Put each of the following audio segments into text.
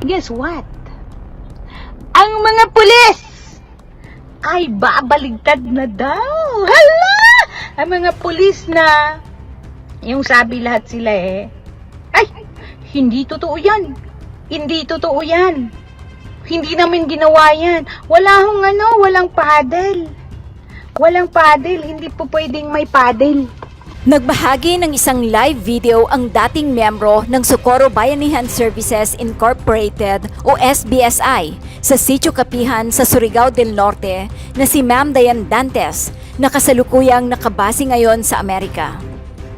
guess what? Ang mga pulis ay babaligtad na daw. Hala! Ang mga pulis na, yung sabi lahat sila ay, hindi totoo yan. Hindi totoo yan. Hindi namin ginawa yan. Walang paddle. Walang paddle. Hindi po pwedeng may paddle. Nagbahagi ng isang live video ang dating miyembro ng Socorro Bayanihan Services Incorporated o SBSI sa Sitio Kapihan sa Surigao del Norte na si Ma'am Dayan Dantes na kasalukuyang nakabase ngayon sa Amerika.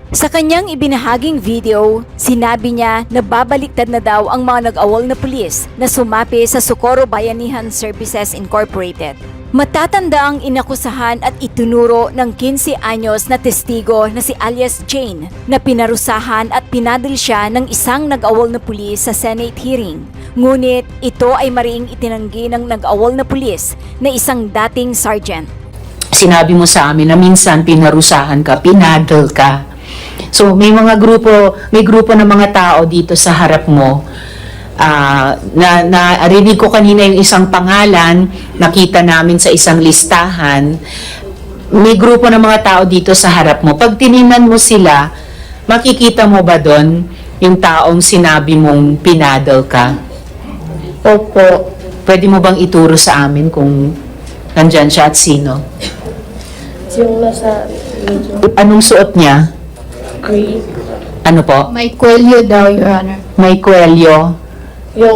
Sa kanyang ibinahaging video, sinabi niya na babaliktad na daw ang mga nag-awol na pulis na sumapi sa Socorro Bayanihan Services Incorporated. Matatanda ang inakusahan at itinuro ng 15 anyos na testigo na si alias Jane na pinarusahan at pinadil siya ng isang nag-awol na pulis sa Senate hearing. Ngunit ito ay mariing itinanggi ng nag-awol na pulis na isang dating sergeant. Sinabi mo sa amin na minsan pinarusahan ka, pinadil ka. So may grupo ng mga tao dito sa harap mo. Narinig ko kanina yung isang pangalan, nakita namin sa isang listahan. May grupo ng mga tao dito sa harap mo. Pag tiningnan mo sila, makikita mo ba doon yung taong sinabi mong pinadal ka? Opo. Pwede mo bang ituro sa amin kung nandyan siya at sino? Yung nasa video. Anong suot niya? Green. Ano po? May kwelyo daw, Your Honor. May kwelyo. Yung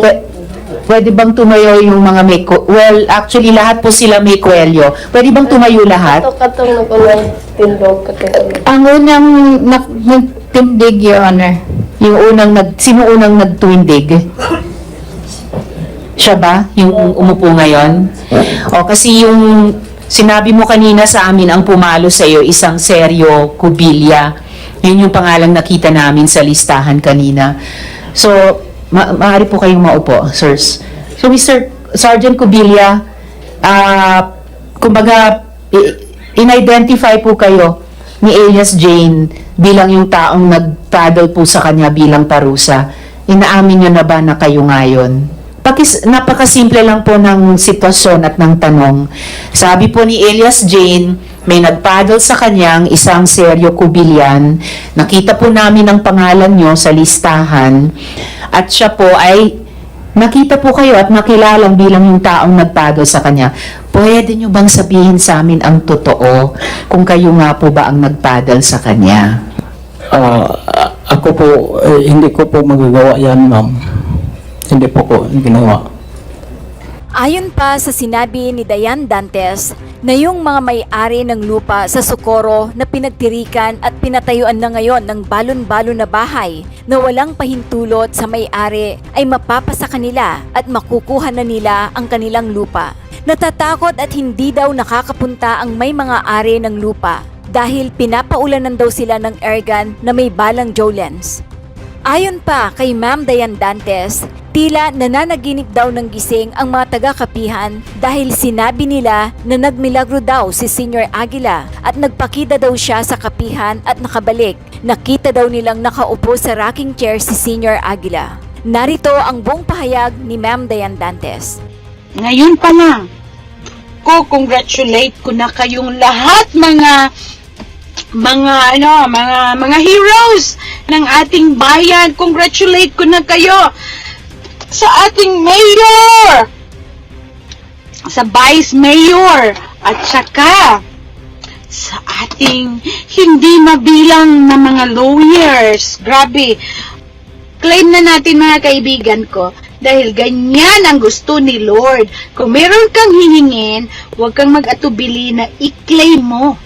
Pwede bang tumayo yung mga may well, actually lahat po sila may kwelyo. Pwede bang tumayo lahat? katong nag-unang tindog. Ang unang nagtindig, Your Honor. Sino unang nagtuwindig? Siya ba? Yung umupo ngayon? O kasi yung sinabi mo kanina sa amin ang pumalo sa iyo, isang Sergio Cubillia. Yun yung pangalang nakita namin sa listahan kanina. So, maaari po kayong maupo, sirs. So, Mr. Sergeant Cubillia, kumbaga, in-identify po kayo ni alias Jane bilang yung taong nag-paddle po sa kanya bilang parusa. Inaamin nyo na ba na kayo ngayon? Napakasimple lang po ng sitwasyon at ng tanong. Sabi po ni alias Jane, may nag-paddle sa kanyang isang Sergio Cubillian. Nakita po namin ang pangalan nyo sa listahan. At siya po ay nakita po kayo at nakilalang bilang yung taong nag-paddle sa kanya. Pwede nyo bang sabihin sa amin ang totoo kung kayo nga po ba ang nag-paddle sa kanya? Ako po, hindi ko po magagawa yan, ma'am. Hindi po ko ginawa. Ayon pa sa sinabi ni Dayan Dantes na yung mga may-ari ng lupa sa Socorro na pinagtirikan at pinatayuan na ngayon ng balon-balon na bahay na walang pahintulot sa may-ari ay mapapasa kanila at makukuha na nila ang kanilang lupa. Natatakot at hindi daw nakakapunta ang may mga ari ng lupa dahil pinapaulanan daw sila ng airgun na may balang Jolens. Ayon pa kay Ma'am Dayan Dantes, tila nananaginip daw ng gising ang mga taga-kapihan dahil sinabi nila na nagmilagro daw si Senior Aguila at nagpakita daw siya sa kapihan at nakabalik. Nakita daw nilang nakaupo sa rocking chair si Senior Aguila. Narito ang buong pahayag ni Ma'am Dayan Dantes. Ngayon pa lang, congratulate ko na kayong lahat mga heroes ng ating bayan. Congratulate ko na kayo sa ating mayor, sa vice mayor, at saka sa ating hindi mabilang na mga lawyers. Grabe. Claim na natin mga kaibigan ko. Dahil ganyan ang gusto ni Lord. Kung meron kang hihingin, huwag kang mag-atubili na i-claim mo.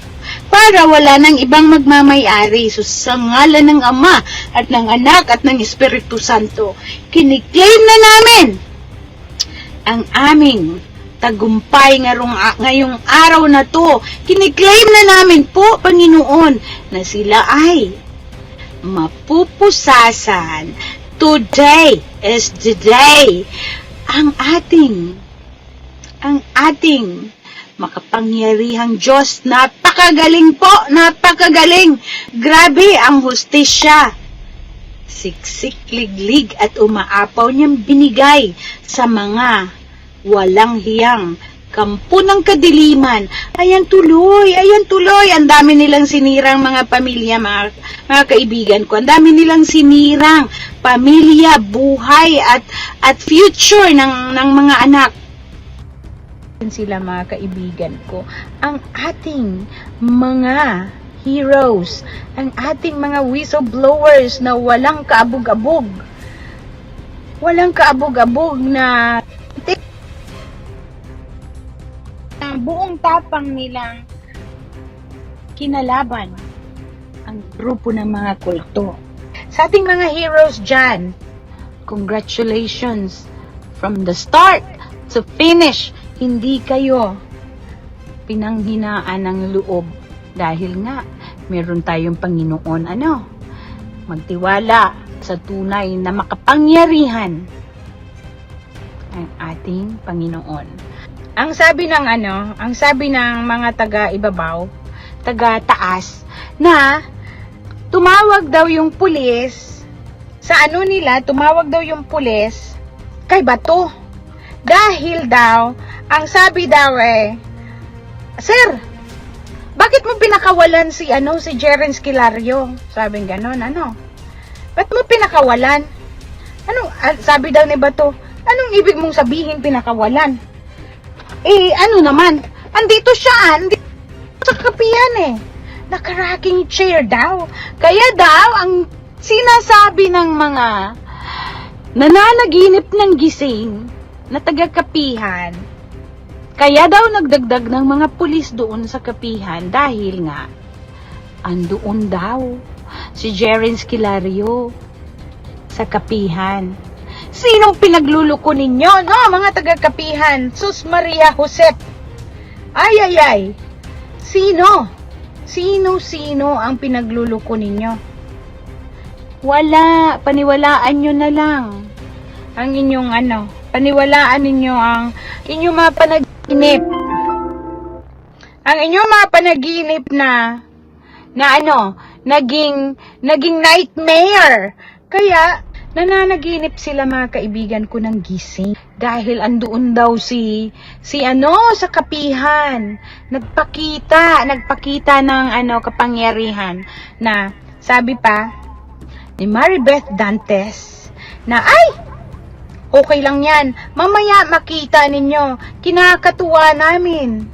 Para wala nang ibang magmamayari. So, sa ngalan ng Ama at ng Anak at ng Espiritu Santo, kiniklaim na namin ang aming tagumpay ngayong araw na to. Kiniklaim na namin po, Panginoon, na sila ay mapupusasan. Today is the day. Ang ating makapangyarihang Diyos, napakagaling po, napakagaling. Grabe ang hustisya siksik, liglig at umaapaw niyang binigay sa mga walang hiyang kampo ng kadiliman. Ayan tuloy, ang dami nilang sinirang mga pamilya, mga kaibigan ko. Ang dami nilang sinirang pamilya, buhay at future ng mga anak. Sila mga kaibigan ko, ang ating mga heroes, ang ating mga whistleblowers na walang kaabog-abog na buong tapang nilang kinalaban ang grupo ng mga kulto. Sa ating mga heroes dyan, congratulations from the start to finish. Hindi kayo pinanghinaan ng loob dahil nga meron tayong Panginoon. Magtiwala sa tunay na makapangyarihan ang ating Panginoon. Ang sabi ng mga taga-ibabaw, taga-taas, na tumawag daw yung pulis, tumawag daw yung pulis kay Bato. Dahil daw, ang sabi daw Sir, bakit mo pinakawalan si Jerence Kilario? Sabing ganon, Ba't mo pinakawalan? Sabi daw ni Bato, anong ibig mong sabihin pinakawalan? Andito siya, sa kapihan Naka-rocking chair daw. Kaya daw, ang sinasabi ng mga nananaginip ng gising na taga-kapihan, kaya daw nagdagdag ng mga pulis doon sa kapihan dahil nga, andoon daw si Jerence Kilario sa kapihan. Sinong pinagluluko ninyo, mga taga-kapihan? Sus Maria Josep. Ay. Sino ang pinagluluko ninyo? Wala. Paniwalaan nyo na lang ang inyong paniwalaan ninyo ang inyong mga panaginip. Ang inyong mga panaginip na naging nightmare. Kaya, nananaginip sila mga kaibigan ko ng gising. Dahil andoon daw sa kapihan. Nagpakita ng kapangyarihan na sabi pa ni Maribeth Dantes na okay lang yan. Mamaya makita ninyo. Kinakatuwa namin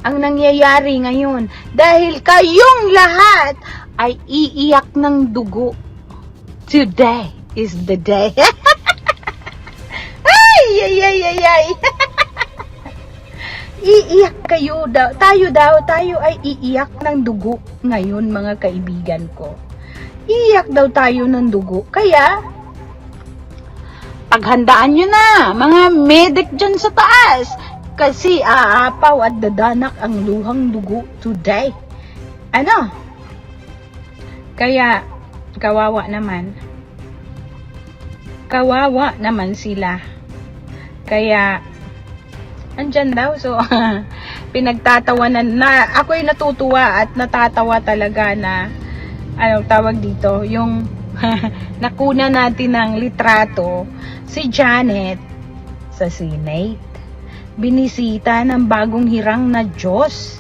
ang nangyayari ngayon. Dahil kayong lahat ay iiyak ng dugo. Today is the day. Ay. Iiyak kayo daw. Tayo ay iiyak ng dugo ngayon mga kaibigan ko. Iiyak daw tayo ng dugo. Kaya, paghandaan nyo na, mga medic dyan sa taas. Kasi aapaw at dadanak ang luhang dugo today. Kaya, kawawa naman sila. Kaya, andyan daw. So, pinagtatawanan na. Ako'y natutuwa at natatawa talaga na, tawag dito, yung nakuna natin ng litrato, si Janet sa Senate. Binisita ng bagong hirang na Diyos.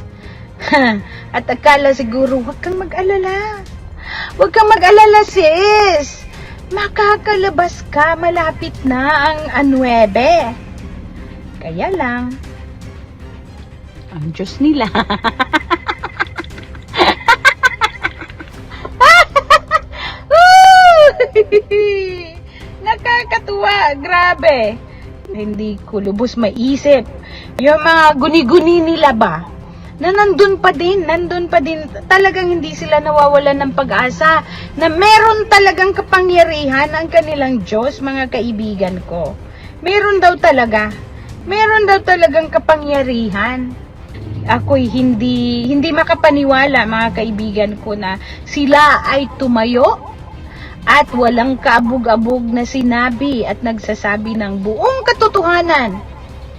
At akala siguro, huwag kang mag-alala. Huwag kang mag-alala, sis. Makakalabas ka, malapit na ang 9. Kaya lang, ang Diyos nila. Nakakatuwa, grabe. Hindi ko lubos maisip. Yung mga guni-guni nila ba? Na nandun pa din, talagang hindi sila nawawalan ng pag-asa na meron talagang kapangyarihan ang kanilang Diyos, mga kaibigan ko. Meron daw talagang kapangyarihan. Ako'y hindi makapaniwala, mga kaibigan ko, na sila ay tumayo at walang kaabog-abog na sinabi at nagsasabi ng buong katotohanan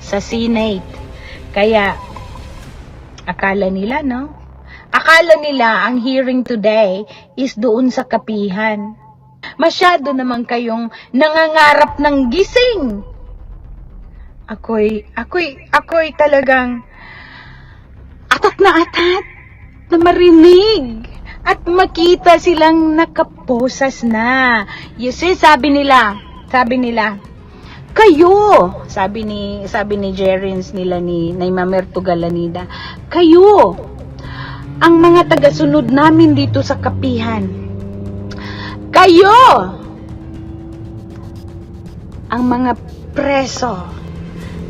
sa Senate. Kaya, akala nila ang hearing today is doon sa kapihan. Masyado naman kayong nangangarap ng gising. Ako'y talagang atat na marinig at makita silang nakaposas na. You see, sabi nila, kayo, sabi ni Jerins nila ni Mamerto Galanida, kayo, ang mga tagasunod namin dito sa kapihan. Kayo, ang mga preso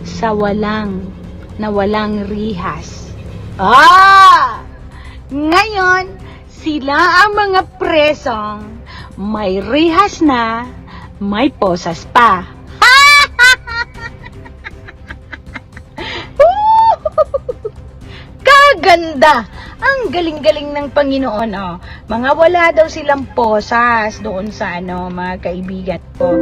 sa walang rihas. Ngayon, sila ang mga presong may rihas na, may posas pa. Kaganda! Ang galing-galing ng Panginoon, oh. Mga wala daw silang posas doon sa mga kaibigan ko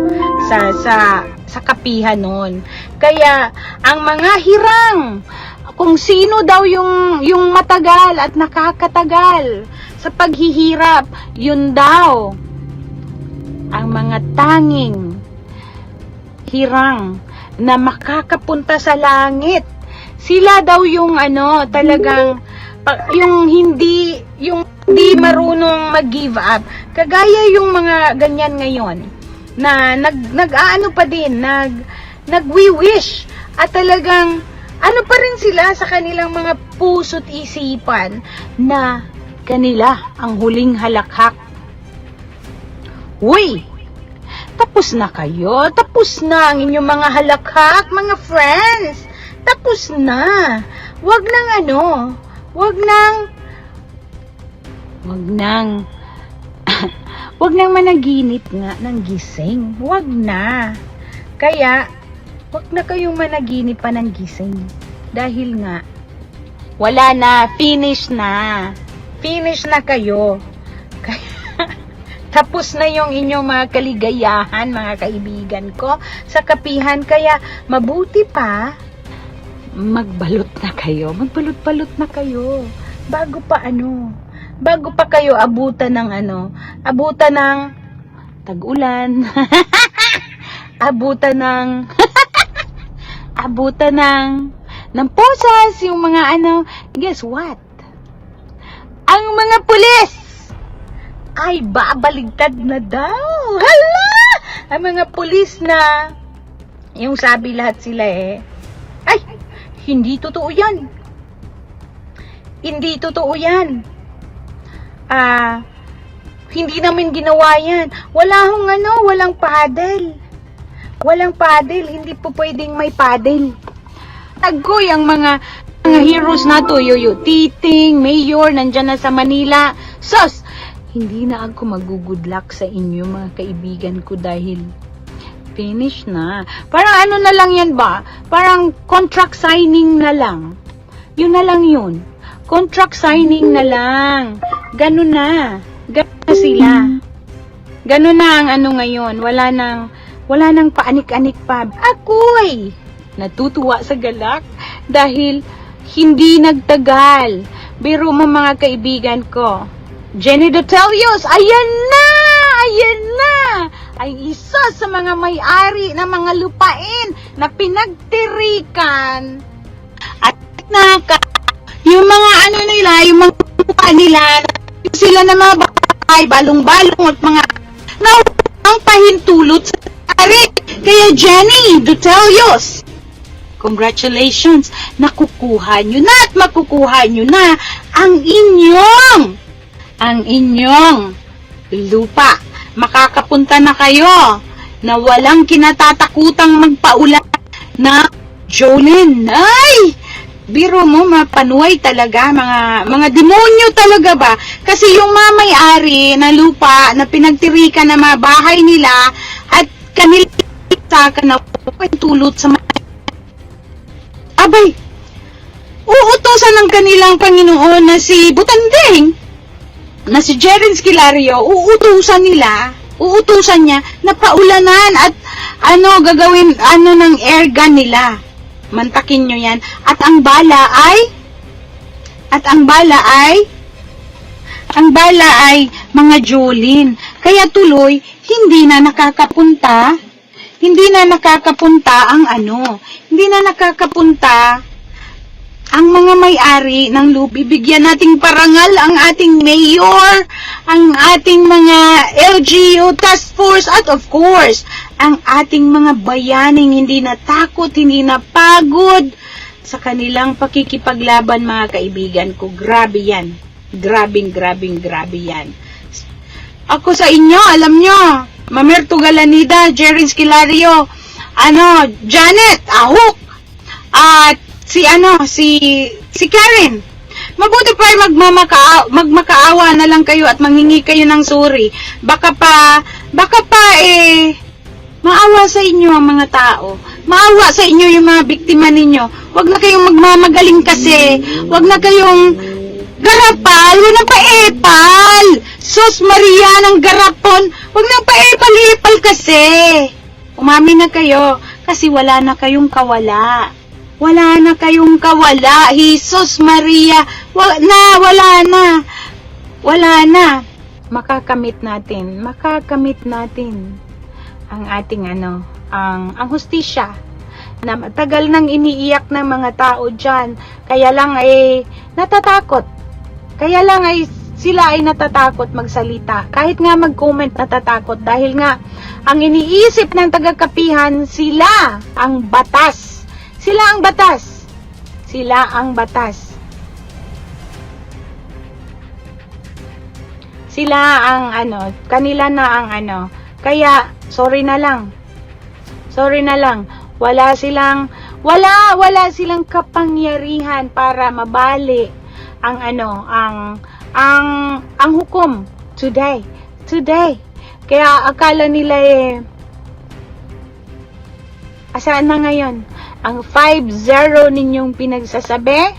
sa kapihan noon. Kaya ang mga hirang, kung sino daw yung matagal at nakakatagal sa paghihirap, yun daw ang mga tanging hirang na makakapunta sa langit. Sila daw yung talagang yung hindi marunong mag-give up. Kagaya yung mga ganyan ngayon na nag-aano pa din, nagwi-wish at talagang pa rin sila sa kanilang mga puso't isipan na kanila ang huling halakhak. Uy! Tapos na kayo. Tapos na ang inyong mga halakhak, mga friends. Tapos na. Wag nang managinip nga ng gising. Wag na. Kaya, wag na kayong managinip pa ng gising. Dahil nga, wala na. Finish na. Finish na kayo. Kaya, tapos na yung inyong mga kaligayahan, mga kaibigan ko, sa kapihan. Kaya, mabuti pa, magbalot na kayo. Magbalot-balot na kayo. Bago pa kayo abutan ng tag-ulan. abutan ng posas, yung mga guess what? Ang mga pulis ay babaligtad na daw. Hala! Ang mga pulis na yung sabi lahat sila ay, hindi totoo yan. Hindi totoo yan. Hindi namin ginawa yan. Walang paddle. Walang paddle. Hindi po pwedeng may paddle. Tagoy ang mga heroes na to. Yoyo Titing, Mayor, nandyan na sa Manila. Sos! Hindi na ako mag-good luck sa inyo, mga kaibigan ko, dahil finish na. Parang na lang yan ba? Parang contract signing na lang. Yun na lang yun. Contract signing na lang. Ganun na. Ganun na sila. Ganun na ang ngayon. Wala nang paanik-anik pa. Ako'y natutuwa sa galak dahil hindi nagtagal. Biro mo, mga kaibigan ko. Jenny Dotelios, ayan na! Ay isa sa mga may-ari ng mga lupain na pinagtirikan at yung mga yung mga lupa nila, sila na mga bahay, balong-balong at mga ang pahintulot sa ari. Kaya Jenny Dotelios, congratulations, nakukuha nyo na at makukuha nyo na ang inyong lupa. Makakapunta na kayo na walang kinatatakutang magpaulan na Jolene. Ay! Biro mo, mapanuay talaga, mga demonyo talaga ba? Kasi yung mga may-ari na lupa na pinagtirikan na mga bahay nila at kanila na tulot sa mga abay, uutosan ng kanilang Panginoon na si Butanding, na si Jerins Kilario, uutusan niya na paulanan at gagawin ng air gun nila. Mantakin nyo yan. At ang bala ay mga Jolene. Kaya tuloy, hindi na nakakapunta ang mga may-ari ng lupa. Bibigyan nating parangal ang ating mayor, ang ating mga LGU task force, at of course, ang ating mga bayaning hindi natakot, hindi napagod sa kanilang pakikipaglaban, mga kaibigan ko. Grabe yan. Grabe yan. Ako sa inyo, alam nyo, Mamerto Galanida, Jerry Esquilario, Janet Ahok, at si Karen. Mabuti pa ay magmakaawa na lang kayo at manghingi kayo ng sorry. Baka pa maawa sa inyo ang mga tao. Maawa sa inyo yung mga biktima ninyo. Huwag na kayong magmamagaling kasi. Huwag na kayong garapal. Huwag na paepal. Sus Maria ng garapon. Huwag na paepal-epal kasi. Umamin na kayo kasi wala na kayong kawala. Wala na kayong kawala. Jesus Maria. Wala na. Makakamit natin ang ating ang hustisya na matagal nang iniiyak ng mga tao dyan. Kaya lang ay natatakot. Sila ay natatakot magsalita. Kahit nga mag-comment, natatakot. Dahil nga, ang iniisip ng tagakapihan, sila ang batas. Kanila na ang Kaya, sorry na lang. Wala silang kapangyarihan para mabali ang hukom today. Kaya akala nila asaan na ngayon ang 5-0 ninyong pinagsasabi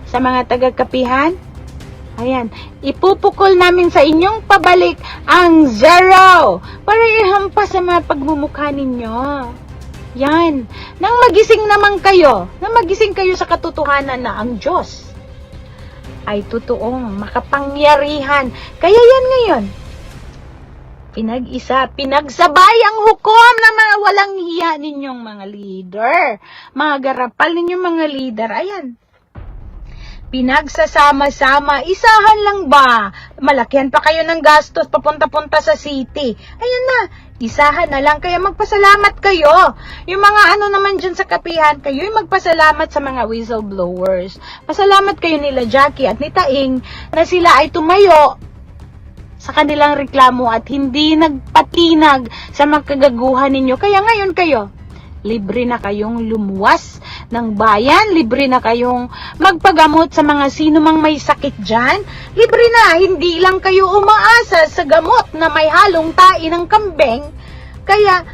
sa mga tagakapihan? Ayan, ipupukol namin sa inyong pabalik ang 0 para ihampas sa mga pagmumukha ninyo. Yan, nang magising kayo sa katotohanan na ang Diyos ay totoong makapangyarihan. Kaya yan ngayon, pinagsabay ang hukom na mga walang hiya ninyong mga leader. Mga garapal ninyong mga leader. Ayan. Pinagsasama-sama. Isahan lang ba? Malakihan pa kayo ng gastos papunta-punta sa city. Ayan na. Isahan na lang. Kaya magpasalamat kayo. Yung mga naman dyan sa kapihan, kayo yung magpasalamat sa mga whistleblowers. Pasalamat kayo nila Jackie at ni Taing na sila ay tumayo sa kanilang reklamo at hindi nagpatinag sa makagaguhan ninyo. Kaya ngayon kayo, libre na kayong lumuwas ng bayan, libre na kayong magpagamot sa mga sino mang may sakit dyan, libre na, hindi lang kayo umaasa sa gamot na may halong tae ng kambing. Kaya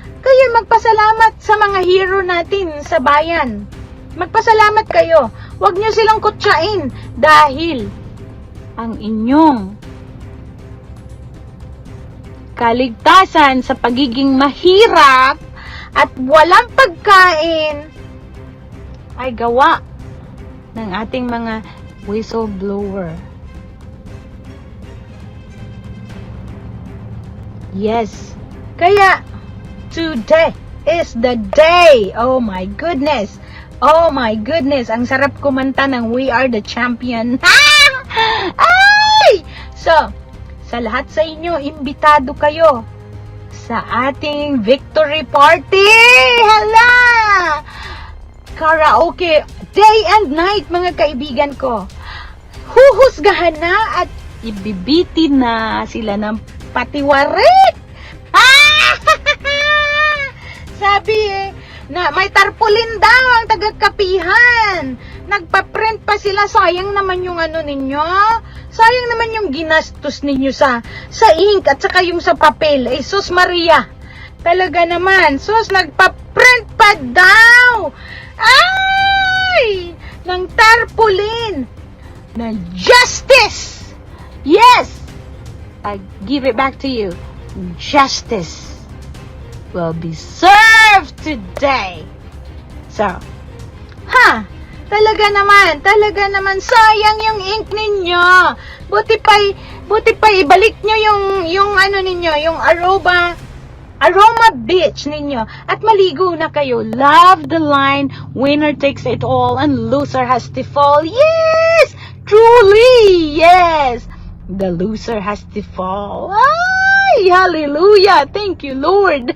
magpasalamat sa mga hero natin sa bayan. Magpasalamat kayo. Huwag nyo silang kutsain dahil ang inyong kaligtasan sa pagiging mahirap at walang pagkain ay gawa ng ating mga whistleblower. Yes. Kaya today is the day. Oh my goodness. Ang sarap kumanta ng We Are the Champion. Ay! So, sa lahat sa inyo, imbitado kayo sa ating victory party! Hala! Karaoke, day and night, mga kaibigan ko. Huhusgahan na at ibibitin na sila ng patiwarik! Sabi na may tarpaulin daw ang tagakapihan. Nagpa-print pa sila. Sayang naman yung ninyo. Sayang naman yung ginastos ninyo sa ink at saka yung sa papel. Sus Maria. Talaga naman. Sus, nagpa-print pa daw. Ay! Ng tarpaulin. Na justice. Yes. I give it back to you. Justice will be served today. So, talaga naman sayang yung ink ninyo. Buti pa'y Buti pa ibalik nyo yung ano ninyo, yung Aroma Beach ninyo at maligo na kayo. Love the line, winner takes it all and loser has to fall. Yes! Truly! Yes! The loser has to fall. Ay! Hallelujah! Thank you, Lord!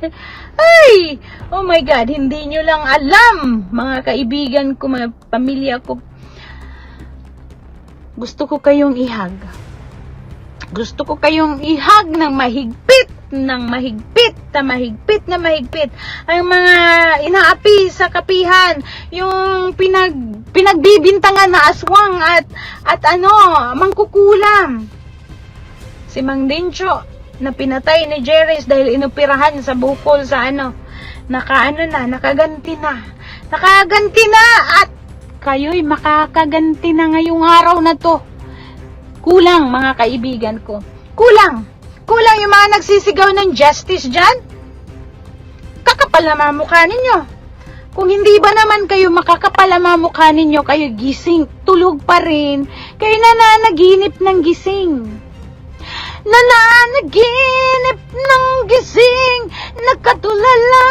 Ay! Oh my God! Hindi nyo lang alam, mga kaibigan ko, mga pamilya ko. Gusto ko kayong ihag. Gusto ko kayong ihag ng mahigpit, na mahigpit. Ang mga inaapi sa kapihan, yung pinagbibintangan na aswang at mangkukulam. Si Mang Dencho, na pinatay ni Jerry's dahil inoperahan sa bukol sa nakaganti na at kayo'y makakaganti na ngayong araw na to. Kulang, mga kaibigan ko. Kulang yung mga nagsisigaw ng justice dyan. Kakapal na mga mukha ninyo. Kung hindi ba naman kayo makakapal na mga mukha ninyo, kayo gising, tulog pa rin. Kayo nananaginip ng gising. Nananaginip ng gising, nakatulala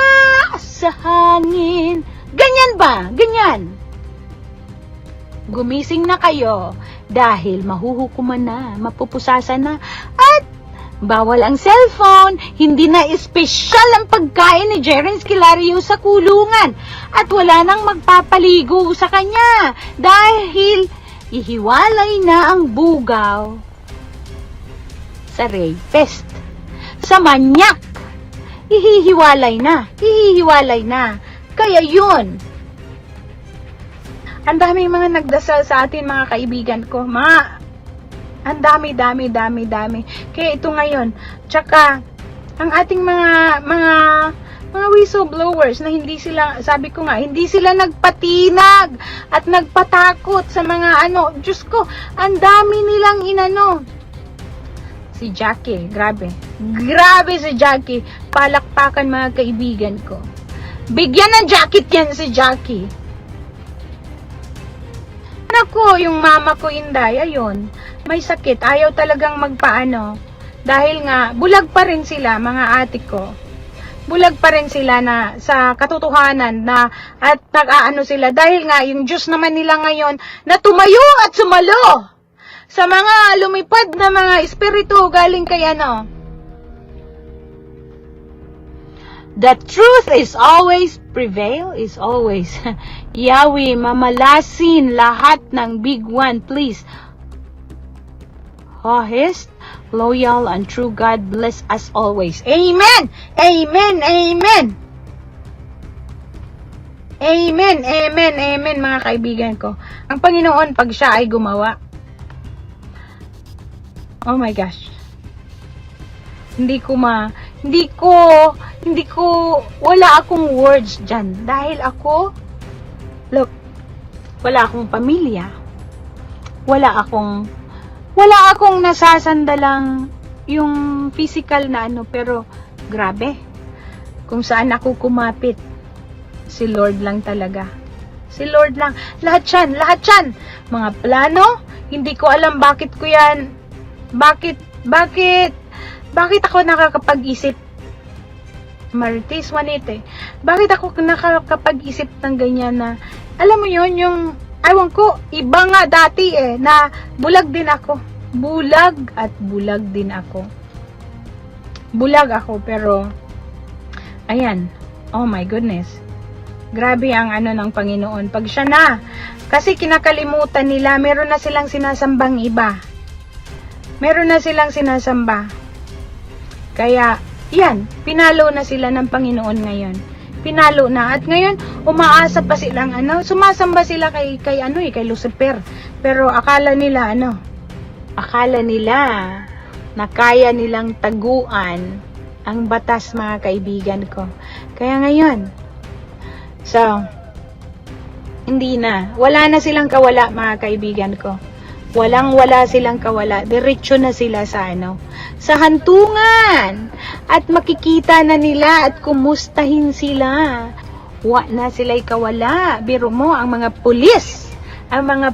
sa hangin. Ganyan ba? Ganyan. Gumising na kayo dahil mahuhukuman na, mapupusasan na, at bawal ang cellphone, hindi na espesyal ang pagkain ni Jeren Esquilario sa kulungan, at wala nang magpapaligo sa kanya dahil ihiwalay na ang bugaw sa rapist, sa manyak. Ihihiwalay na. Kaya yun, ang daming mga nagdasal sa atin, mga kaibigan ko. Ang dami. Kaya ito ngayon. Tsaka, ang ating mga whistleblowers na hindi sila, sabi ko nga, hindi sila nagpatinag at nagpatakot sa mga Diyos ko, ang dami nilang Si Jackie, grabe. Grabe si Jackie. Palakpakan, mga kaibigan ko. Bigyan ng jacket yan si Jackie. Nako, yung mama ko, Inday, ayun, may sakit, ayaw talagang magpaano. Dahil nga, bulag pa rin sila, mga ate ko. Bulag pa rin sila na sa katotohanan na at nag-aano sila. Dahil nga, yung Diyos naman nila ngayon na tumayo at sumalo sa mga lumipad na mga espiritu galing kay The truth is always prevail, is always. Yahweh, mamalasin lahat ng big one, please. Honest, loyal, and true God bless us always. Amen! Amen! Amen! Amen! Amen! Amen, mga kaibigan ko. Ang Panginoon, pag siya ay gumawa. Oh my gosh. Hindi ko, wala akong words dyan. Dahil ako, look, wala akong pamilya. Wala akong nasasandalang yung physical na pero grabe. Kung saan ako kumapit, si Lord lang talaga. Si Lord lang. Lahat yan. Mga plano, hindi ko alam bakit ko yan, bakit ako nakakapag-isip? Marites Juanite, bakit ako nakakapag-isip ng ganyan na, alam mo yun, yung, ewan ko, iba nga dati na bulag din ako. Bulag din ako. Bulag ako, pero, ayan, oh my goodness. Grabe ang ng Panginoon. Pag siya na, kasi kinakalimutan nila, meron na silang sinasambang iba. Meron na silang sinasamba. Kaya, yan, pinalo na sila ng Panginoon ngayon. Pinalo na. At ngayon, umaasa pa silang sumasamba sila kay Lucifer. Pero akala nila na kaya nilang taguan ang batas, mga kaibigan ko. Kaya ngayon, hindi na. Wala na silang kawala, mga kaibigan ko. Walang-wala silang kawala. Diretso na sila sa sa hantungan. At makikita na nila at kumustahin sila. Na sila'y kawala. Biro mo, ang mga pulis, mga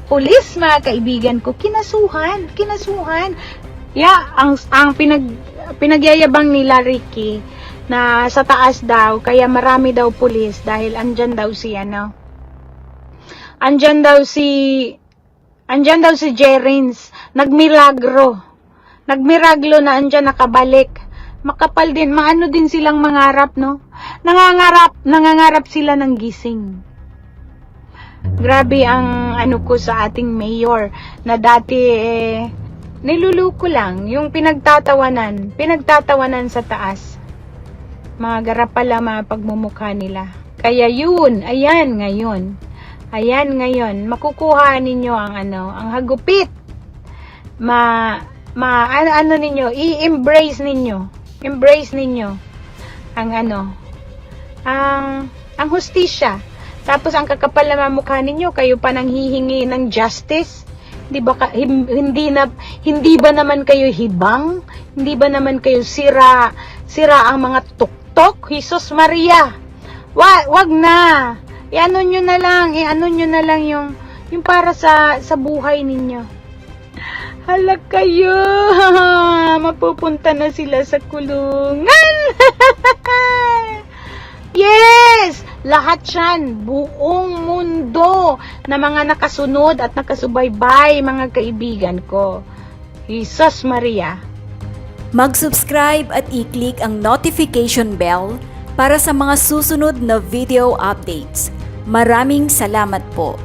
kaibigan ko, kinasuhan. ang pinagyayabang nila Ricky na sa taas daw, kaya marami daw pulis dahil andyan daw si Jerins, nagmiraglo na andyan nakabalik. Makapal din, maano din silang mangarap, no? Nangangarap sila ng gising. Grabe ang ko sa ating mayor na dati niluluko lang yung pinagtatawanan sa taas. Mga garapal lang mga pagmumukha nila. Kaya yun, ayan ngayon, makukuha ninyo ang hagupit. I-embrace ninyo ang hustisya. Tapos ang kakapal na mukha ninyo, kayo pa nang hihingi ng justice. Hindi ba naman kayo hibang? Hindi ba naman kayo sira ang mga tuktok? Jesus Maria. Wag na. Iano nyo na lang yung para sa buhay ninyo. Hala kayo. Mapupunta na sila sa kulungan. Yes! Lahat yan, buong mundo na mga nakasunod at nakasubaybay, mga kaibigan ko. Jesus Maria. Mag-subscribe at i-click ang notification bell para sa mga susunod na video updates. Maraming salamat po.